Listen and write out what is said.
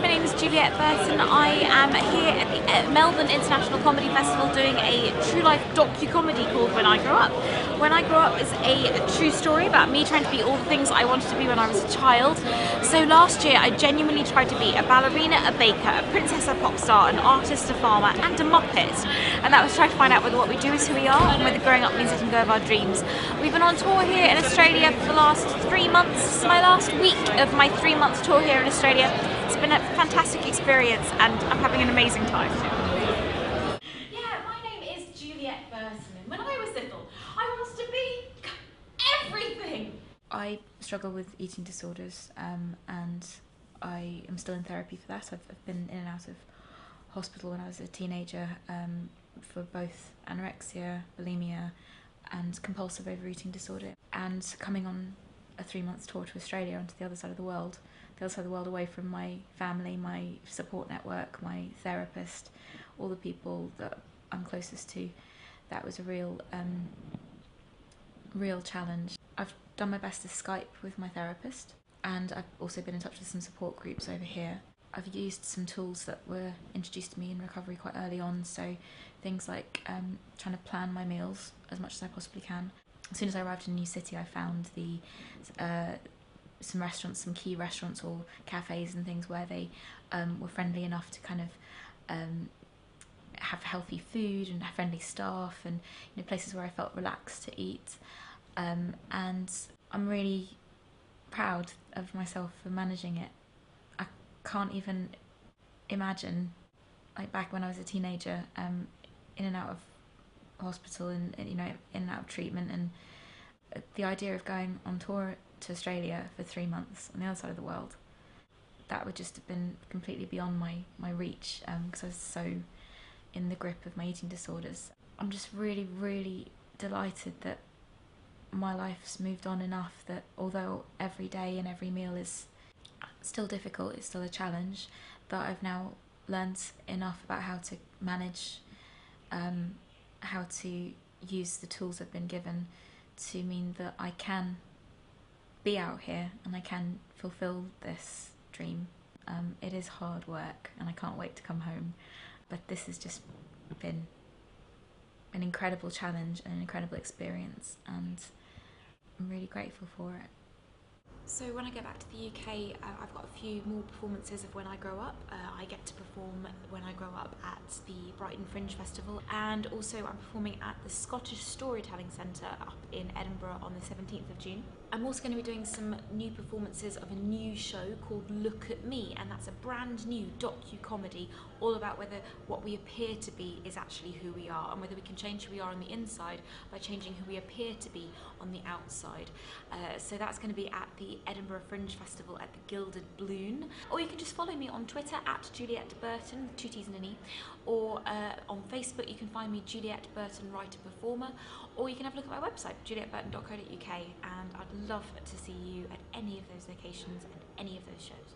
my name is Juliette Burton. I am here at the Melbourne International Comedy Festival doing a true life docu-comedy called When I Grow Up. When I Grow Up is a true story about me trying to be all the things I wanted to be when I was a child. So last year I genuinely tried to be a ballerina, a baker, a princess, a pop star, an artist, a farmer and a muppet. And that was trying to find out whether what we do is who we are and whether growing up means letting go of our dreams. We've been on tour here in Australia for the last 3 months. This is my last week of my 3-month tour here in Australia. It's been a fantastic experience and I'm having an amazing time. Yeah, my name is Juliette Burton and when I was little I wanted to be everything. I struggle with eating disorders and I am still in therapy for that. I've been in and out of hospital when I was a teenager for both anorexia, bulimia and compulsive overeating disorder. And coming on a 3-month tour to Australia and to the other side of the world away from my family, my support network, my therapist, all the people that I'm closest to, that was a real challenge. I've done my best to Skype with my therapist and I've also been in touch with some support groups over here. I've used some tools that were introduced to me in recovery quite early on, so things like trying to plan my meals as much as I possibly can. As soon as I arrived in a new city I found some restaurants, some key restaurants or cafes and things where they were friendly enough to kind of have healthy food and have friendly staff and places where I felt relaxed to eat. And I'm really proud of myself for managing it. I can't even imagine, like back when I was a teenager, in and out of hospital and in and out of treatment, and the idea of going on tour to Australia for 3 months on the other side of the world, that would just have been completely beyond my reach because I was so in the grip of my eating disorders. I'm just really, really delighted that my life's moved on enough that although every day and every meal is still difficult, it's still a challenge, that I've now learned enough about how to manage, how to use the tools I've been given to mean that I can be out here and I can fulfill this dream. It is hard work and I can't wait to come home, but this has just been an incredible challenge and an incredible experience and I'm really grateful for it. So when I go back to the UK, I've got a few more performances of When I Grow Up. I get to perform When I Grow Up at the Brighton Fringe Festival, and also I'm performing at the Scottish Storytelling Centre up in Edinburgh on the 17th of June. I'm also going to be doing some new performances of a new show called Look at Me, and that's a brand new docu-comedy all about whether what we appear to be is actually who we are and whether we can change who we are on the inside by changing who we appear to be on the outside. So that's going to be at the Edinburgh Fringe Festival at the Gilded Balloon. Or you can just follow me on Twitter at Juliette Burton, 2 T's and an E, or on Facebook you can find me Juliette Burton Writer Performer, or you can have a look at my website julietteburton.co.uk, and I'd love to see you at any of those locations and any of those shows.